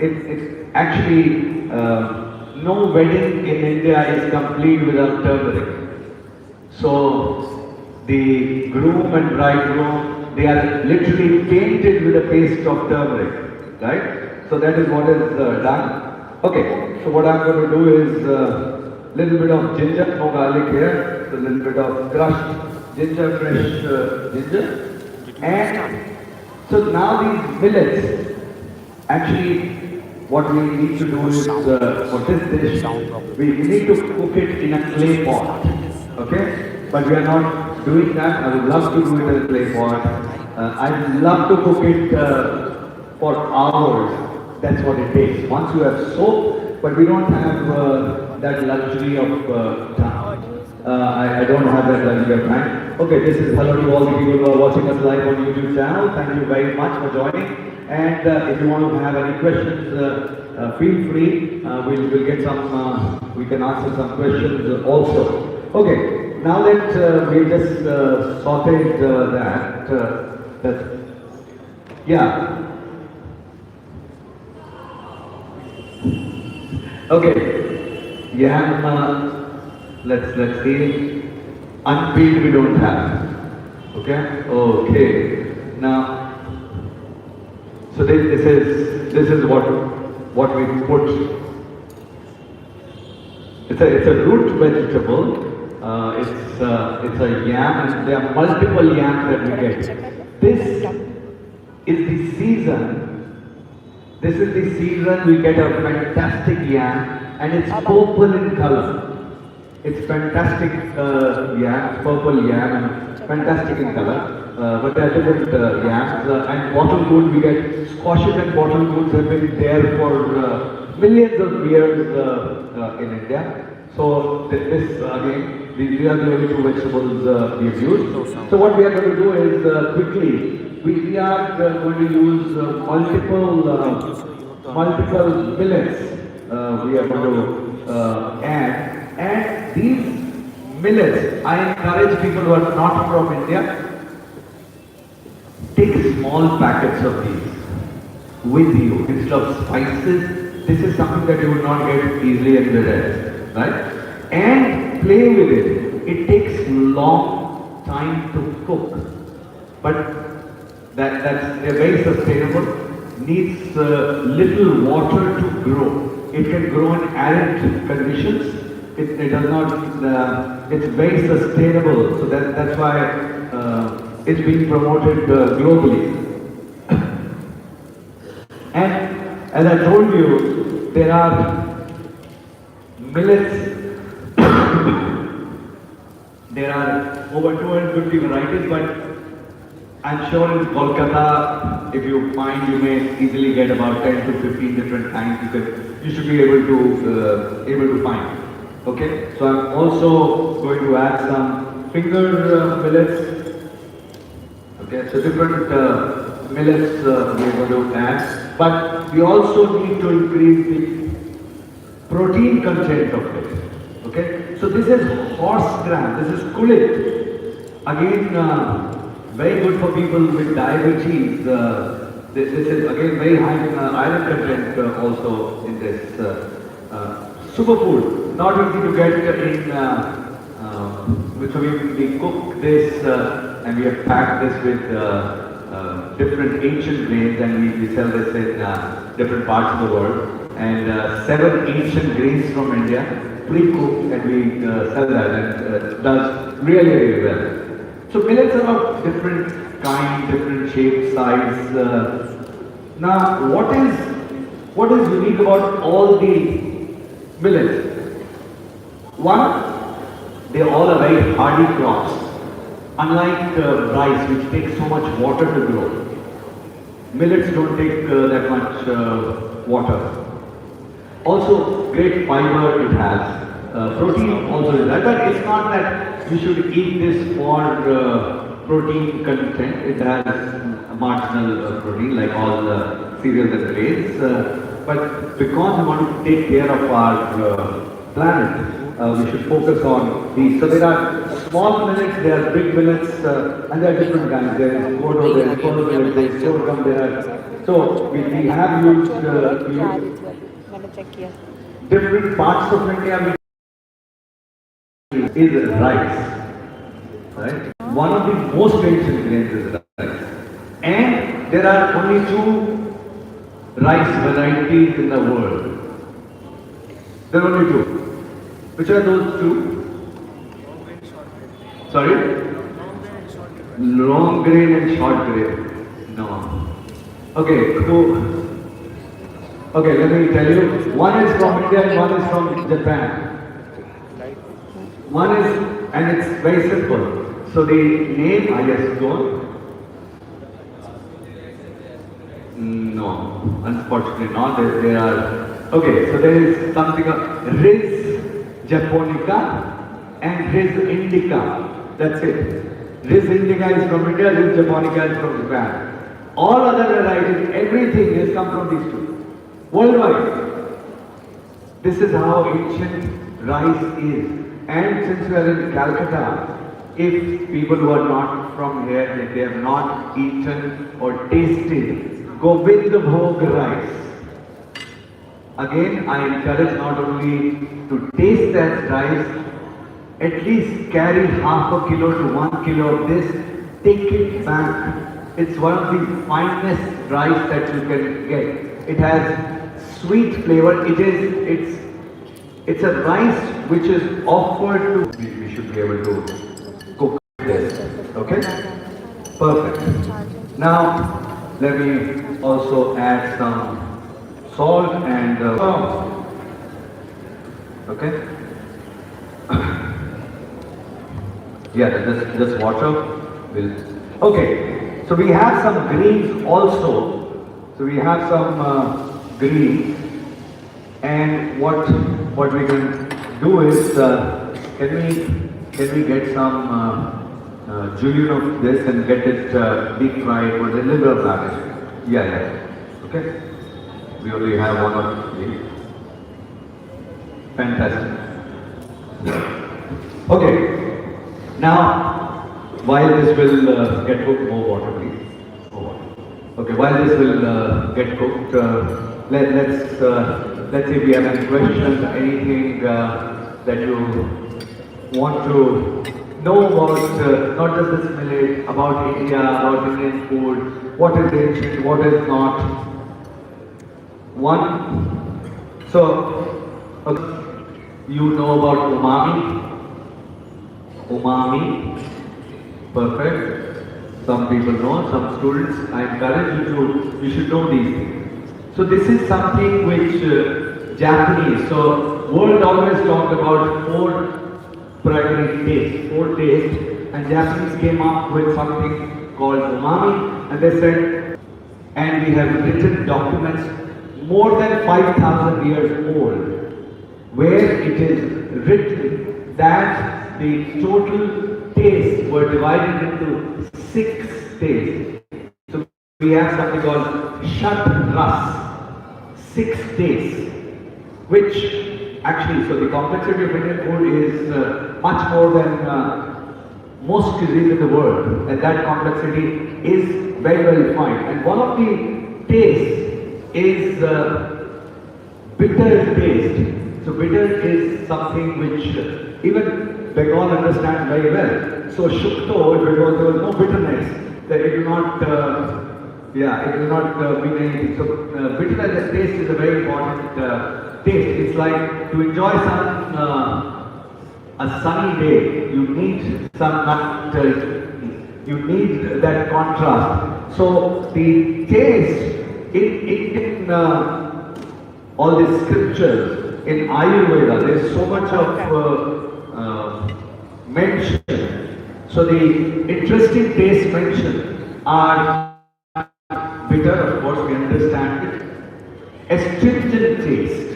it's actually no wedding in India is complete without turmeric. So the groom and bridegroom, they are literally painted with a paste of turmeric, right? So that is what is done. Okay, so what I'm going to do is little bit of ginger, no garlic here, so a little bit of crushed ginger, fresh ginger, and so now these millets, actually what we need to do is for this dish, we need to cook it in a clay pot, okay? But we are not doing that. I would love to do it in a clay pot. I'd love to cook it for hours. That's what it takes. Once you have soap, but we don't have that luxury of time. I don't have that luxury of time. Okay, this is hello to all the people who are watching us live on YouTube channel. Thank you very much for joining. And if you want to have any questions, feel free. We'll get some. We can answer some questions also. Okay, now that we just sorted that. Yeah. Okay. Yam. Let's see. Unpeeled we don't have. Okay. Okay. Now. So this is what we put. It's a root vegetable. It's a yam, and there are multiple yams that we get. This is the season. This is the season we get a fantastic yam, and it's purple in color. It's fantastic yam, purple yam, and fantastic in color. But there are different yams, and bottle gourd, we get squashes and bottle gourds have been there for millions of years in India. So this again, these are the only two vegetables we have used. So what we are going to do is quickly, we are going to use multiple millets we are going to add. And these millets, I encourage people who are not from India, take small packets of these with you instead of spices. This is something that you will not get easily anywhere else, right? And play with it. It takes long time to cook, but they're very sustainable. Needs little water to grow. It can grow in arid conditions. It does not. It's very sustainable. So that's why. It's being promoted globally. And as I told you, there are millets. There are over 250 varieties, but I'm sure in Kolkata, if you find, you may easily get about 10 to 15 different kinds. You should be able to find. Okay, so I'm also going to add some finger millets. Okay, so different millets we are going to add, but we also need to increase the protein content of it. Okay, so this is horse gram, this is kulit. Again, very good for people with diabetes. This is again very high iron content also in this superfood. Not easy to get in. So we cook this and we have packed this with different ancient grains, and we sell this in different parts of the world. And 7 ancient grains from India, pre-cooked, and we sell that, and it does really, really well. So millets are of different kind, different shape, size. Now, what is unique about all the millets? One, they all are very hardy crops. Unlike rice, which takes so much water to grow, millets don't take that much water. Also, great fiber it has. Protein also is that, but it's not that you should eat this for protein content. It has marginal protein like all the cereals and grains. But because we want to take care of our planet, we should focus on these. So there are small millets, there are big millets, and there are different kinds. There is kodo, there is kodo millet, there is sorghum, there are So we have used different parts of India is rice, right? One of the most ancient grains is rice. And there are only two rice varieties in the world. There are only two. Which are those two? Sorry? Long grain and short grain. No. Okay, so okay, let me tell you. One is from India and one is from Japan. One is, and it's very simple. So the name, yes, go on. No, unfortunately not. There are, okay, so there is something of Riz Japonica and Riz Indica. That's it. Riz Indica is from India, Riz Japonica is from Japan. All other varieties, everything has come from these two. Worldwide. This is how ancient rice is. And since we are in Calcutta, if people who are not from here, if they have not eaten or tasted Govind Bhog rice, again I encourage not only to taste that rice, at least carry half a kilo to 1 kilo of this, take it back. It's one of the finest rice that you can get. It has sweet flavor. It's a rice which is offered to. We should be able to cook this. Okay? Perfect. Now let me also add some salt and okay. Yeah, just water will. Okay, so we have some greens also. So we have some greens, and what we can do is can we get some julienne of this and get it deep fried with a little bit of garnish? Yeah. Okay. We only have one or three. Fantastic. Okay. Now, while this will get cooked, more water please. More water. Okay, while this will get cooked, let's see if we have any questions, anything that you want to know about, not just this millet, about India, about Indian food, what is ancient, what is not. One, so you know about umami. Umami, perfect. Some people know, some students. I encourage you should know these things. So this is something which Japanese. So world always talked about four primary tastes, and Japanese came up with something called umami, and they said, and we have written documents more than 5,000 years old, where it is written that the total tastes were divided into 6 tastes. So we have something called Shat Ras, 6 tastes, which actually, so the complexity of Indian food is much more than most cuisines in the world, and that complexity is very well defined. And one of the tastes is bitter taste. So bitter is something which even Bengal understands very well. So Shukto, because there was no bitterness, that it will not, it will not mean anything. So bitterness as taste is a very important taste. It's like to enjoy a sunny day, you need some you need that contrast. So the taste in all the scriptures, in Ayurveda, there is so much of mention. So the interesting tastes mentioned are bitter, of course we understand it. Astringent taste.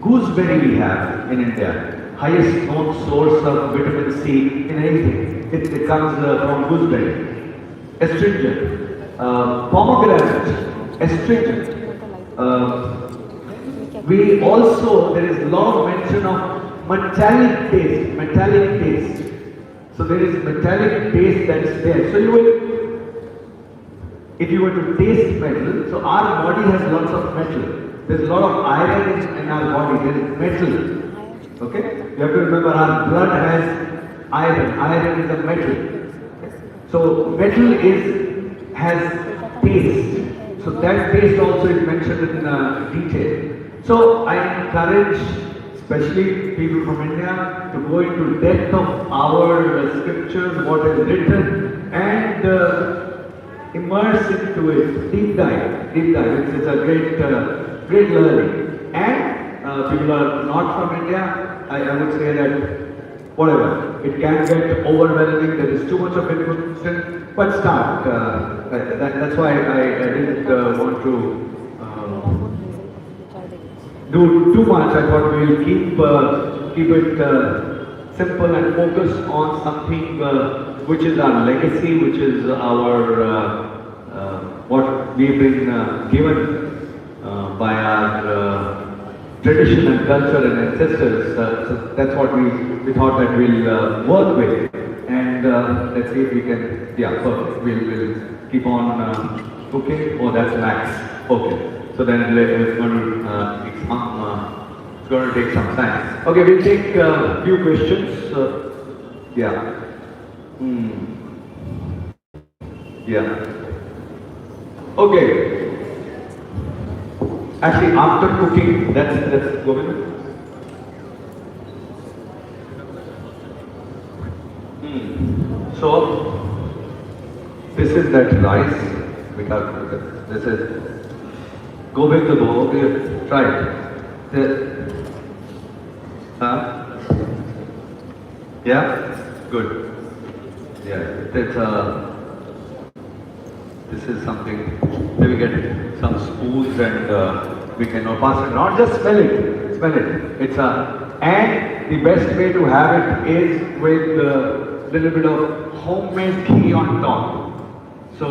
Gooseberry we have in India. Highest known source of vitamin C in anything. It comes from gooseberry. Astringent. Pomegranate. Astringent. We also, there is a lot of mention of metallic taste. So there is metallic taste that is there. So you will, if you were to taste metal, so our body has lots of metal. There's a lot of iron in our body, there is metal. Okay? You have to remember our blood has iron. Iron is a metal. So metal has taste. So that taste also is mentioned in detail. So I encourage especially people from India to go into depth of our scriptures, what is written, and immerse into it, deep dive. It's a great learning. And people are not from India, I would say that whatever, it can get overwhelming, there is too much of information, but start. That's why I didn't want to do too much. I thought we'll keep it simple and focus on something which is our legacy, which is our what we've been given by our tradition and culture and ancestors. So that's what we thought that we'll work with, and let's see if we can. Yeah, perfect. We'll keep on cooking. Oh, that's Max. Okay. So then it's going to take some time. Okay, we'll take a few questions. Yeah. Yeah. Okay. Actually, after cooking, that's Govind. So this is that rice. This is. Go back to bowl. Okay, try it. Yeah? Good. Yeah, this is something. Maybe get some spoons and we can pass it around. Just smell it. Smell it. And the best way to have it is with a little bit of homemade ghee on top. So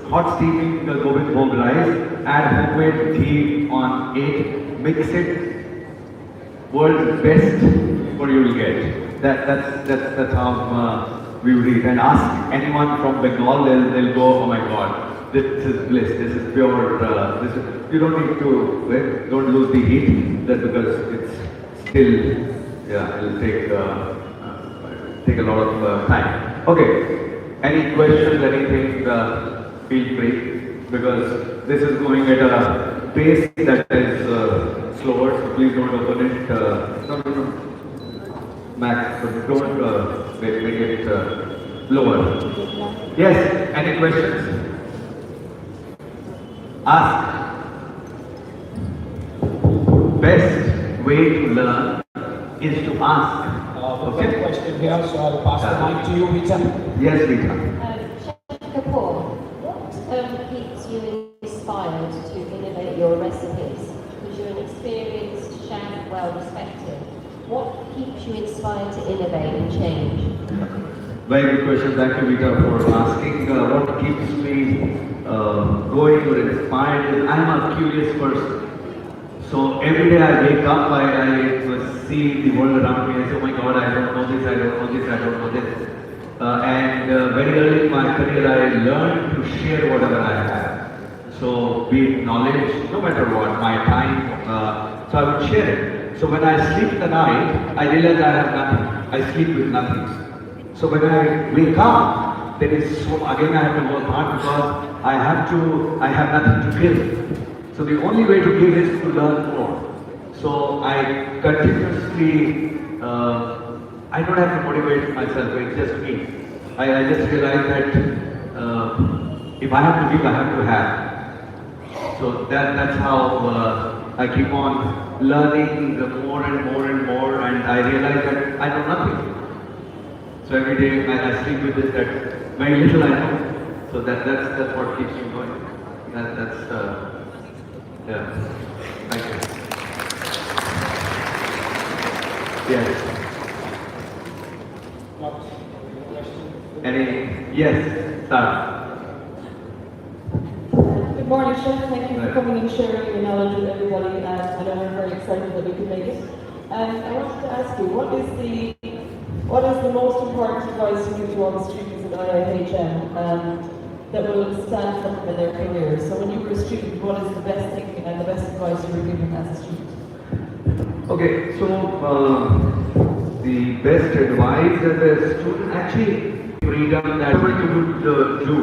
hot steaming the Govind Bhog rice, add homemade ghee on it, mix it, world's best, what you will get. That's how we would eat. And ask anyone from Bengal, they'll go, oh my God, this is bliss, this is pure, you don't need to, right? Don't lose the heat, just because it's still, yeah, it'll take a lot of time. Okay. Any questions, anything, feel free, because this is going at a pace that is slower, so please don't open it. No. Max, so don't make it lower. Yes, any questions? Ask. Best way to learn is to ask. Okay. First question here, so I'll pass the mic to you, Rita. Yes, Rita. Chef Kapoor, what keeps you inspired to innovate your recipes? Because you're an experienced chef, well respected. What keeps you inspired to innovate and change? Very good question. Thank you, Rita, for asking. What keeps me going or inspired is I'm a curious person. So every day I wake up, I see the world around me. I say, oh my God, I don't know this, I don't know this, I don't know this. And very early in my career, I learned to share whatever I have. So be it knowledge, no matter what, my time, so I would share it. So when I sleep in the night, I realize I have nothing. I sleep with nothing. So when I wake up, there is again I have to work hard because I have nothing to give. So the only way to give is to learn more. So I continuously, I don't have to motivate myself, it's just me. I just realize that if I have to give, I have to have. So that's how I keep on learning more and more and more, and I realize that I know nothing. So every day I sleep with this, that very little I know. So that's what keeps me going. Yeah. Thank you. Yes. Any? Yes, Sarah. Good morning, Chef. Thank you for coming and sharing your knowledge with everybody. I know we're very excited that we can make it. I wanted to ask you, what is the most important advice you give to all the students at IIHM? that will stand them in their career. So when you were a student, what is the best thing and the best advice you were given as a student? Okay, so the best advice as a student, actually, freedom that you would do.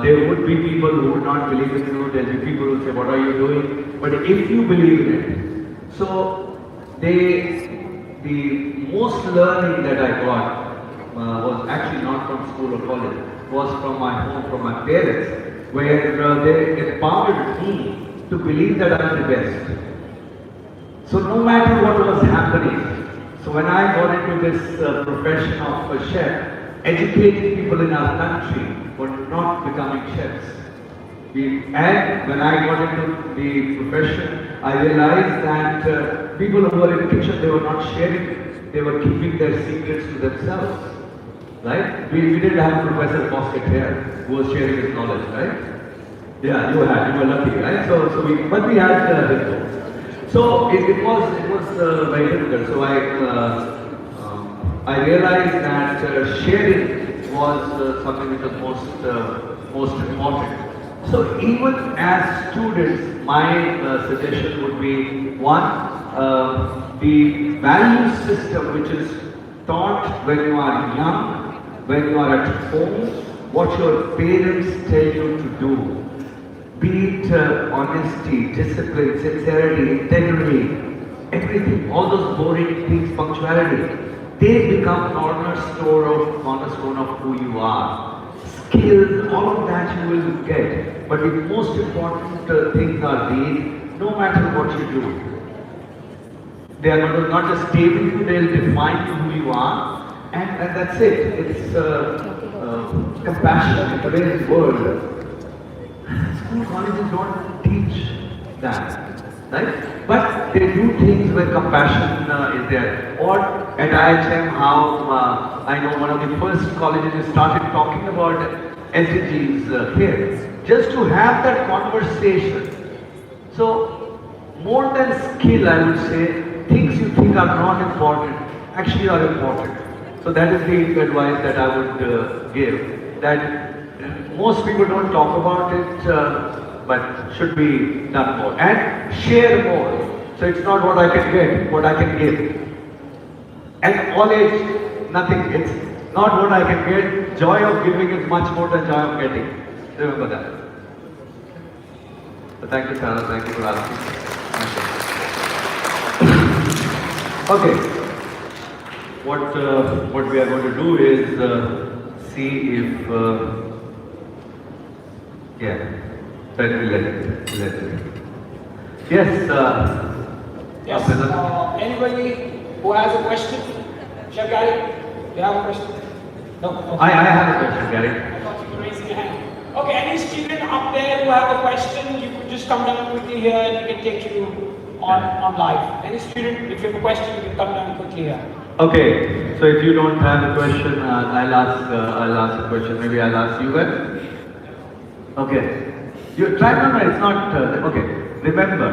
There would be people who would not believe in you. There will be people who say, "What are you doing?" But if you believe in it, so the most learning that I got was actually not from school or college. Was from my home, from my parents, where they empowered me to believe that I am the best. So no matter what was happening, so when I got into this profession of a chef, educated people in our country were not becoming chefs. And when I got into the profession, I realized that people who were in the kitchen, they were not sharing, they were keeping their secrets to themselves. Right? We didn't have Professor Foskett here who was sharing his knowledge, right? Yeah, you were lucky, right? But we had this. So it was very difficult. So I realized that sharing was something which was most important. So even as students, my suggestion would be one, the value system which is taught when you are young, when you are at home, what your parents tell you to do, be it honesty, discipline, sincerity, integrity, everything, all those boring things, punctuality, they become cornerstone of who you are. Skills, all of that you will get. But the most important things are these, no matter what you do. They are going to not just stay with you, they will define who you are. And that's it. It's compassion in today's world. School colleges don't teach that, right? But they do things where compassion is there. Or at IHM, how I know one of the first colleges started talking about SDGs here, just to have that conversation. So more than skill, I would say, things you think are not important actually are important. So that is the advice that I would give, that most people don't talk about it, but should be done more. And share more. So it's not what I can get, what I can give. At all age, nothing. It's not what I can get. Joy of giving is much more than joy of getting. Remember that. So thank you, Sarah. Thank you for asking. Okay. What we are going to do is see if let's yes. Yes. Anybody who has a question? Chef Gary, you have a question? No. Okay. I have a question, Gary. I thought you were raising your hand. Okay, any student up there who have a question, you could just come down quickly here and we can take you on live. Any student, if you have a question, you can come down quickly here. Okay, so if you don't have a question, I'll ask a question. Maybe I'll ask you guys. Okay, you try. No, it's not. Okay, remember,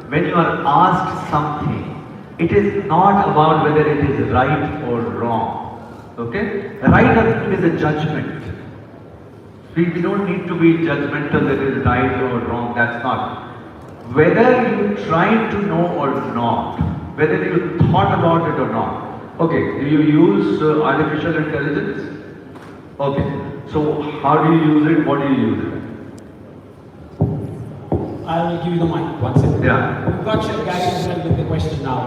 when you are asked something, it is not about whether it is right or wrong. Okay, right or wrong is a judgment. We don't need to be judgmental that it is right or wrong. That's not. Whether you tried to know or not, whether you thought about it or not. Okay, do you use artificial intelligence? Okay, so how do you use it? What do you use it? I will give you the mic. One second. Yeah. We've got Chef Gary as well with the question now.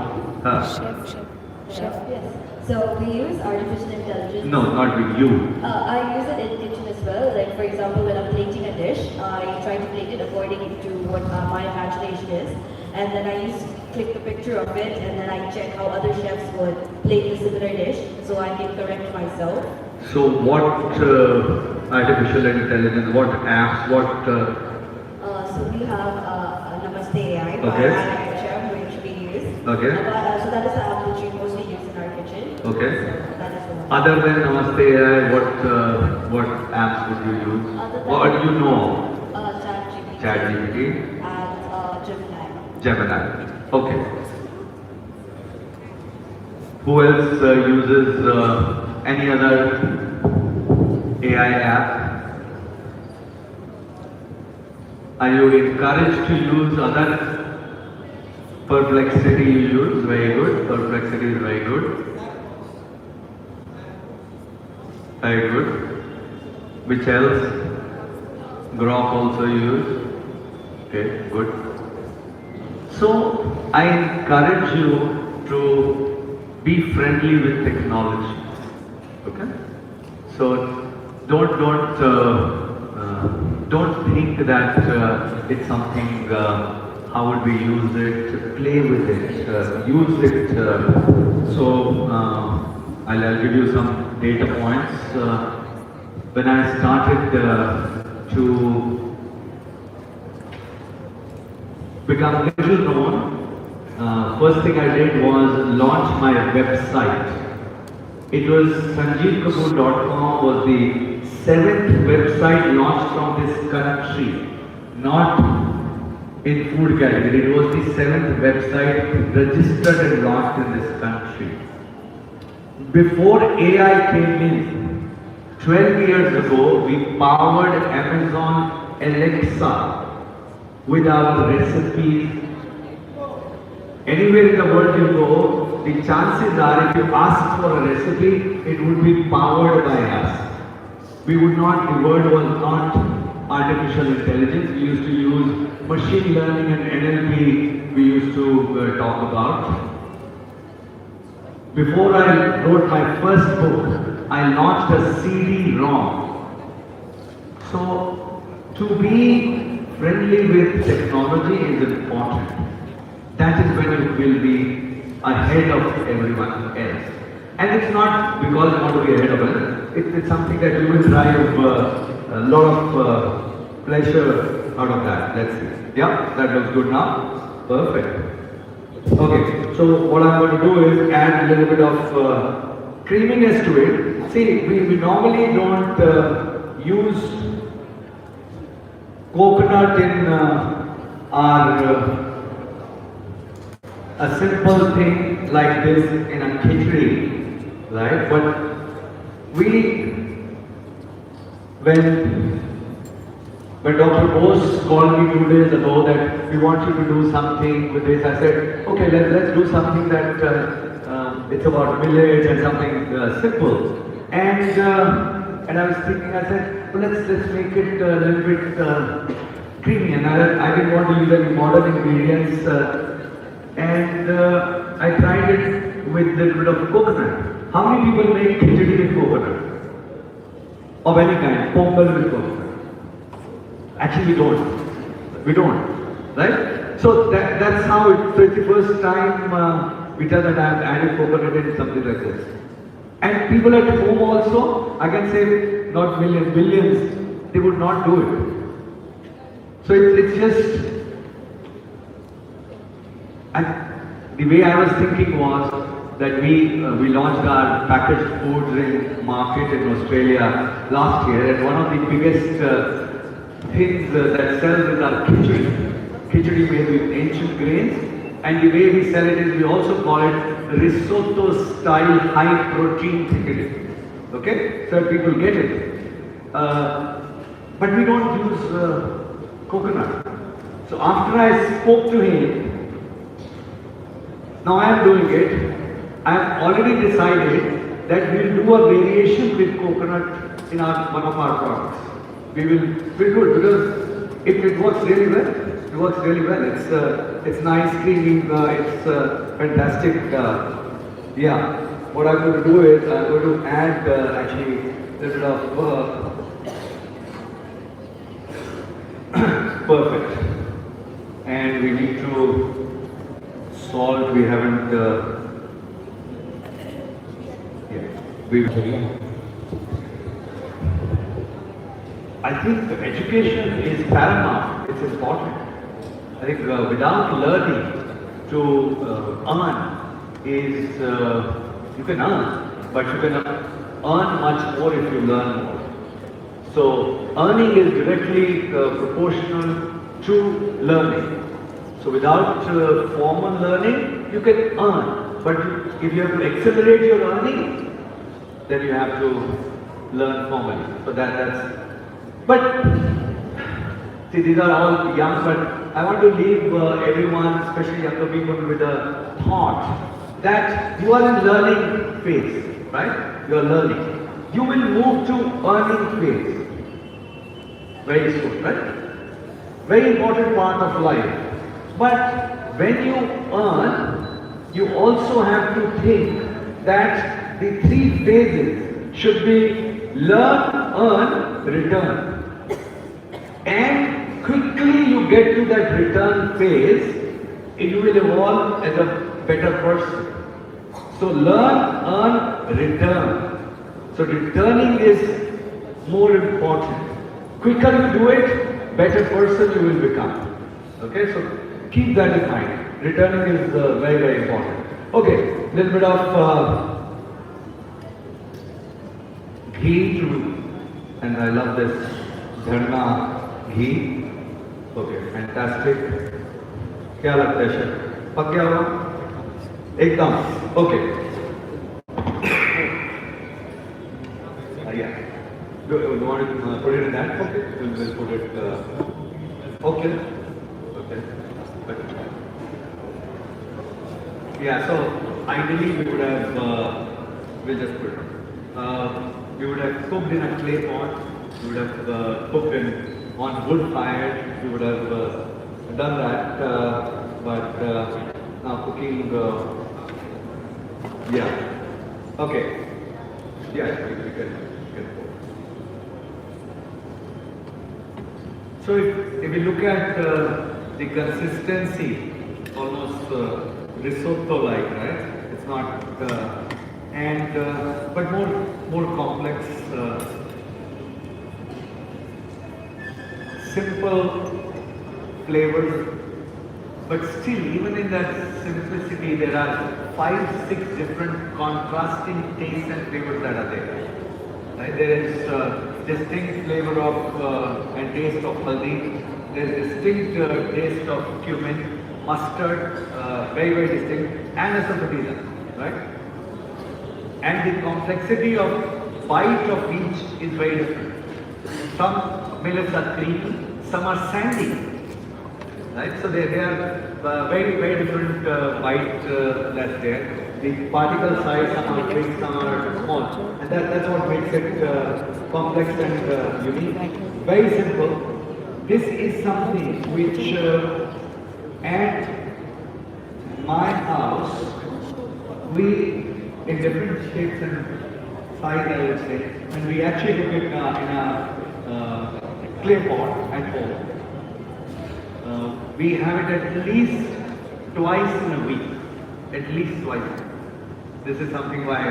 Chef, yes. So we use artificial intelligence. No, not with you. I use it in the kitchen as well. Like for example, when I'm plating a dish, I try to plate it according to what my imagination is. And then I used to click the picture of it and then I check how other chefs would plate a similar dish so I can correct myself. So what artificial intelligence, what apps, what... So we have Namaste AI by Okay. Ayurvedic, which we use. Okay. So that is the app which we mostly use in our kitchen. Okay. So that is the one. Other than Namaste AI, what apps would you use? Other than- What do you know? ChatGPT. ChatGPT. And Gemini. Gemini. Okay. Who else uses any other AI app? Are you encouraged to use other perplexity you use? Very good. Perplexity is very good. Very good. Which else? Grok also use. Okay, good. So I encourage you to be friendly with technology. Okay. So don't think that it's something. How would we use it? Play with it. Use it. I'll give you some data points. When I started to become little known, first thing I did was launch my website. It was sanjeevkapoor.com was the 7th website launched from this country, not in food category. It was the 7th website registered and launched in this country. Before AI came in, 12 years ago, we powered Amazon Alexa with our recipes. Anywhere in the world you go, the chances are if you ask for a recipe, it would be powered by us. We would not, the word was not artificial intelligence. We used to use machine learning and NLP we used to talk about. Before I wrote my first book, I launched a CD-ROM. So, to be friendly with technology is important. That is when you will be ahead of everyone else. And it's not because you want to be ahead of us, it's something that you will drive a lot of pleasure out of that. Let's see. Yeah, that looks good now. Perfect. Okay, so what I'm going to do is add a little bit of creaminess to it. See, we normally don't use coconut in our a simple thing like this in a khichdi, right? But when Dr. Bose called me 2 days ago that we want you to do something with this, I said, okay, let's do something that it's about millet and something simple. And I was thinking, I said, well, let's make it a little bit creamy. And I didn't want to use any modern ingredients. I tried it with a little bit of coconut. How many people make khichdi with coconut? Of any kind, pongal with coconut? Actually, we don't, right? So that's how it's the first time we tell that I have added coconut in something like this. And people at home also, I can say not millions, billions, they would not do it. So it's just, and the way I was thinking was that we launched our packaged foods in market in Australia last year, and one of the biggest things that sells is our khichdi made with ancient grains. And the way we sell it is we also call it risotto style high protein khichdi. Okay, so people get it. But we don't use coconut. So after I spoke to him, now I am doing it. I have already decided that we will do a variation with coconut in one of our products. We'll do it because it works really well. It works really well. It's nice, creamy, it's fantastic. Yeah. What I'm going to do is I'm going to add actually a little bit of perfect. And we need to salt. We haven't. I think education is paramount. It's important. I think without learning to earn is you can earn, but you can earn much more if you learn more. So earning is directly proportional to learning. So without formal learning, you can earn, but if you have to accelerate your earning, then you have to learn formally. So that's. But See, these are all young, but I want to leave everyone, especially younger people, with a thought that you are in learning phase, right? You are learning. You will move to earning phase very soon, right? Very important part of life. But when you earn, you also have to think that the three phases should be learn, earn, return. And quickly you get to that return phase, you will evolve as a better person. So learn, earn, return. So returning is more important. Quicker you do it, better person you will become. Okay, so keep that in mind. Returning is very, very important. Okay, little bit of ghee to, and I love this dharna ghee. Okay, fantastic. क्या लगता है chef? पक गया होगा? एकदम. Okay. Yeah. Do you want to put it in that pocket? We'll put it. Okay. Okay. Yeah. So ideally we would have. We'll just put it. We would have cooked in a clay pot. We would have cooked on wood fire. We would have done that. But now cooking. Yeah. Okay. Yeah. We can. So if we look at the consistency, almost risotto-like, right? It's not, but more complex, simple flavors. But still, even in that simplicity, there are 5-6 different contrasting tastes and flavors that are there. Right? There is distinct flavor of and taste of haldi. There is distinct taste of cumin, mustard, very, very distinct, and asafoetida, right? And the complexity of bite of each is very different. Some millets are creamy, some are sandy, right? So they are very, very different bite that's there. The particle size, some are big, some are small, and that's what makes it complex and unique. Very simple. This is something which at my house, we, in different shapes and size, I would say, and we actually cook it in a clay pot at home. We have it at least twice in a week. At least twice. This is something why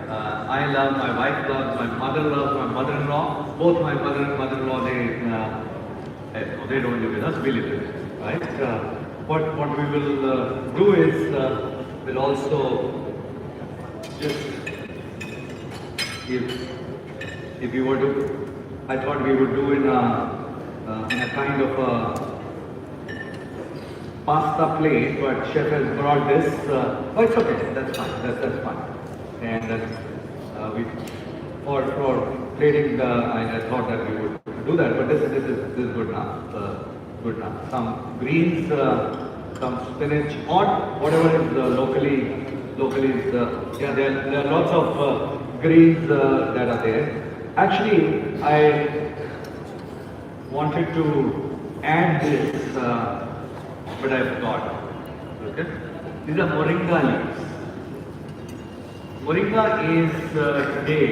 I love, my wife loves, my mother loves, my mother-in-law. Both my mother and mother-in-law, they don't live with us, we live with them, right? What we will do is, we'll also just, if you were to, I thought we would do in a kind of a pasta plate, but chef has brought this. Oh, it's okay. That's fine. That's fine. And we for plating, I thought that we would do that, but this is good now. Good now. Some greens, some spinach, or whatever is locally is. Yeah, there are lots of greens that are there. Actually, I wanted to add this. But I forgot. Okay? These are Moringa leaves. Moringa is today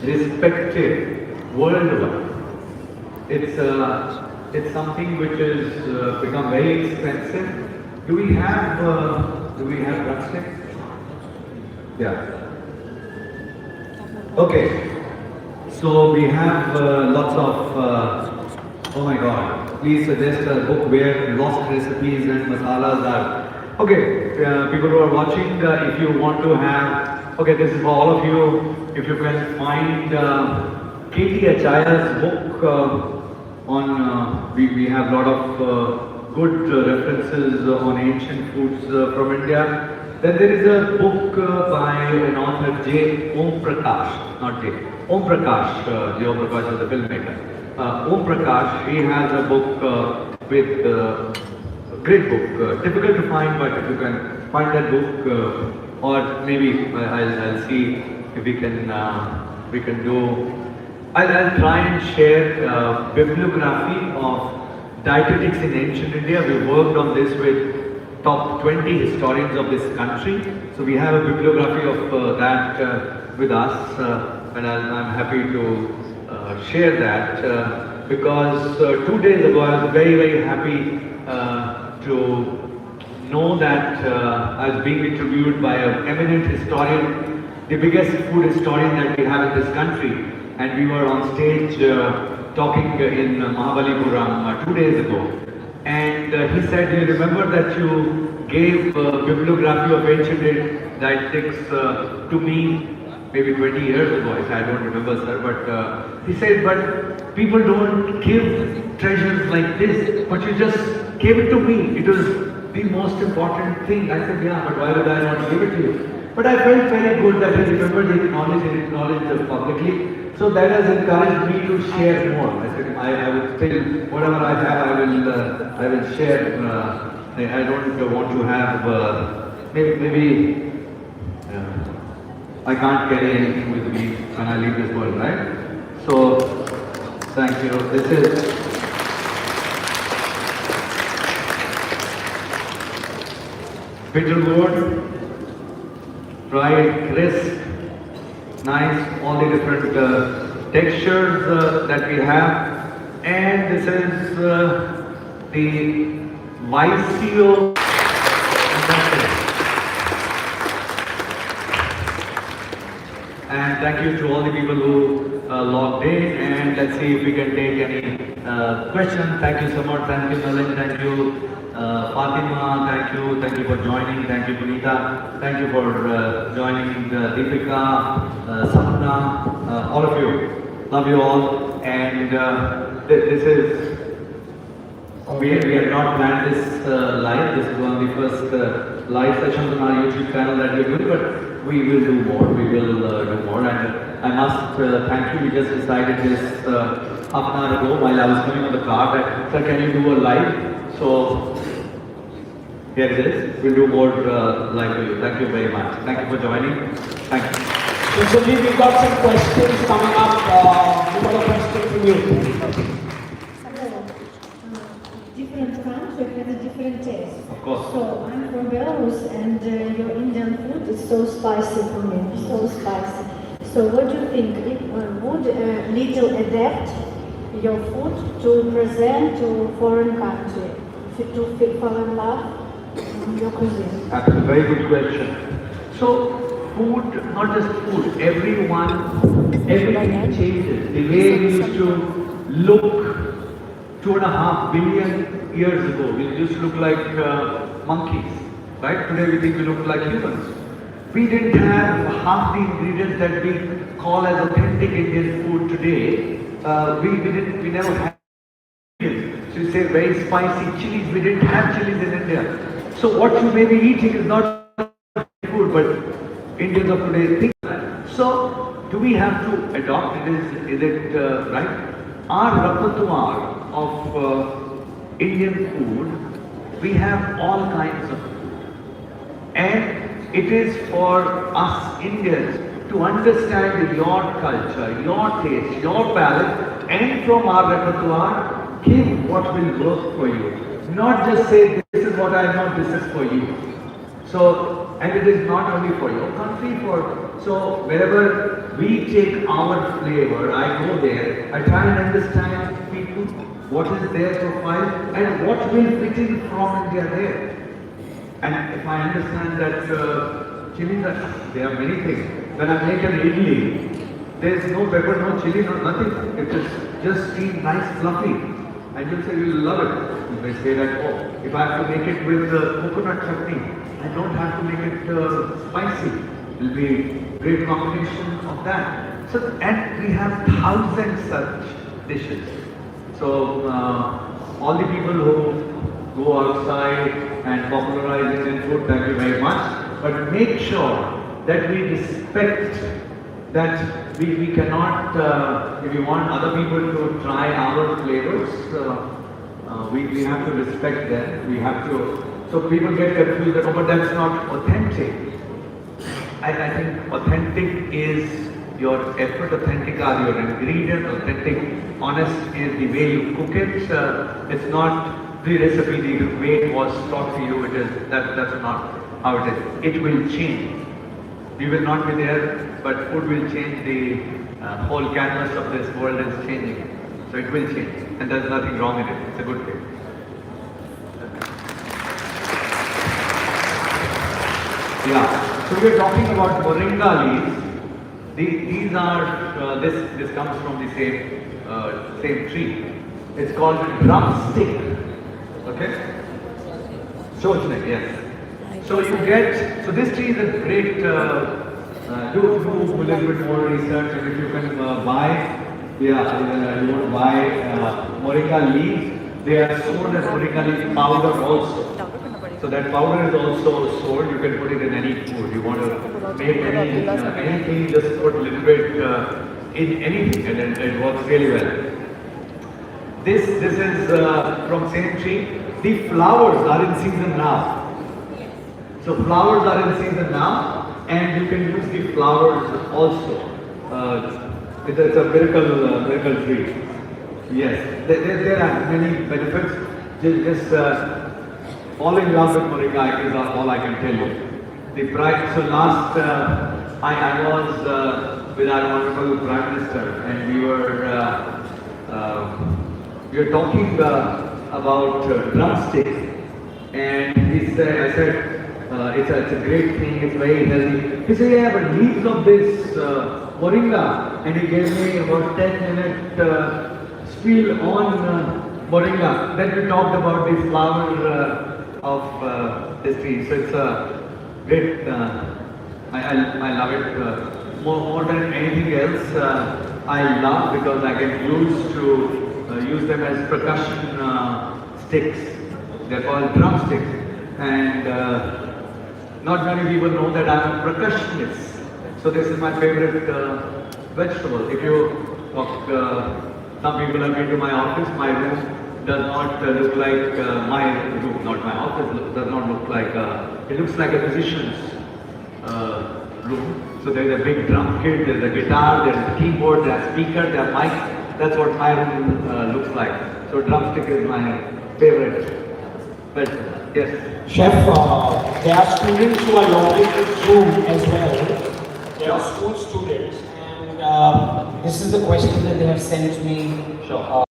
respected worldwide. It's something which has become very expensive. Do we have drumstick? Yeah. Okay. So we have lots of, oh my god, please suggest a book where lost recipes and masalas are. Okay, people who are watching, if you want to have, okay, this is for all of you, if you can find Katie Achaya's book on, we have a lot of good references on ancient foods from India. Then there is a book by an author J. Om Prakash, not J. Om Prakash, J. Om Prakash is the filmmaker. Om Prakash, he has a book with great book, difficult to find, but if you can find that book, or maybe I'll see if we can do. I'll try and share bibliography of dietetics in ancient India. We worked on this with top 20 historians of this country. So we have a bibliography of that with us, and I'm happy to share that because 2 days ago I was very, very happy to know that I was being interviewed by an eminent historian, the biggest food historian that we have in this country, and we were on stage talking in Mahabalipuram 2 days ago. And he said, "Do you remember that you gave bibliography of ancient dietetics to me maybe 20 years ago?" I said, "I don't remember, sir." But he said, "But people don't give treasures like this, but you just gave it to me. It was the most important thing." I said, "Yeah, but why would I not give it to you?" But I felt very good that he remembered, he acknowledged it publicly. So that has encouraged me to share more. I said, I will still, whatever I have, I will share. I don't want to have, maybe I can't carry anything with me when I leave this world, right? So, thank you. This is Bitter fried, crisp, nice, all the different textures that we have. And this is the Vicio. And thank you to all the people who logged in, and let's see if we can take any questions. Thank you so much. Thank you, Nalin. Thank you, Fatima. Thank you for joining. Thank you, Punita. Thank you for joining, Deepika, Sapna, all of you. Love you all. And this is, we have not planned this live. This is one of the first live sessions on our YouTube channel that we're doing, but we will do more. We will do more. And I must thank you. We just decided this half an hour ago while I was coming on the car that, "Sir, can you do a live?" So here it is. We'll do more live for you. Thank you very much. Thank you for joining. Thank you. So Sanjeev, we've got some questions coming up. We've got a question from you. Different country has a different taste. Of course. So I'm from Belarus, and your Indian food is so spicy for me, so spicy. So what do you think? Would little adapt your food to present to foreign country, to fall in love with your cuisine? That's a very good question. So food, not just food, everything changes. The way we used to look 2.5 billion years ago, we used to look like monkeys, right? Today we think we look like humans. We didn't have half the ingredients that we call as authentic Indian food today. We never had. So you say very spicy chilies, we didn't have chilies in India. So what you may be eating is not food, but Indians of today think that. So do we have to adopt it? Is it right? Our repertoire of Indian food, we have all kinds of food. And it is for us Indians to understand your culture, your taste, your palate, and from our repertoire, give what will work for you. Not just say, this is what I know, this is for you. So, and it is not only for your country, so wherever we take our flavor, I go there, I try and understand people, what is their profile, and what will fit in from India there. And if I understand that chilies there are many things. When I make an idli, there is no pepper, no chili, no nothing. It is just steamed, nice, fluffy. And you'll say you'll love it. You may say that, oh, if I have to make it with coconut chutney, I don't have to make it spicy. It will be great combination of that. So, and we have thousands such dishes. So all the people who go outside and popularize Indian food, thank you very much. but make sure that we respect that we cannot, if we want other people to try our flavors, we have to respect them. We have to, so people get confused that, oh, but that's not authentic. I think authentic is your effort, authentic are your ingredients, authentic, honest is the way you cook it. It's not the recipe, the way it was taught to you, it is, that's not how it is. It will change. We will not be there, but food will change. The whole canvas of this world is changing. So it will change, and there's nothing wrong in it. It's a good thing. Yeah, so we're talking about Moringa leaves. These are, this comes from the same tree. It's called drumstick. Okay? Shochnik, yes. So you get, so this tree is a great, do a little bit more research, and if you can buy, you want to buy Moringa leaves, they are sold as Moringa leaf powder also. So that powder is also sold, you can put it in any food. You want to make anything, just put a little bit in anything, and it works really well. This is from same tree. The flowers are in season now. So flowers are in season now, and you can use the flowers also. It's a miracle tree. Yes, there are many benefits. Just fall in love with Moringa is all I can tell you. The price. So last I was with our honorable Prime Minister, and we were talking about drumsticks, and he said, I said. It's a great thing, it's very healthy. He said, yeah, but leaves of this Moringa, and he gave me about 10-minute spiel on Moringa. Then we talked about the flower of this tree. So it's a great, I love it more than anything else. I love because I can use them as percussion sticks. They're called drumsticks. And not many people know that I'm a percussionist. So this is my favorite vegetable. If you talk, some people have been to my office, my room does not look like my room, not my office, does not look like, it looks like a physician's room. So there's a big drum kit, there's a guitar, there's a keyboard, there's a speaker, there's a mic. That's what my room looks like. So drumstick is my favorite vegetable. Yes. Chef, there are students who are logged into Zoom as well. They are school students, and this is the question that they have sent me. Sure.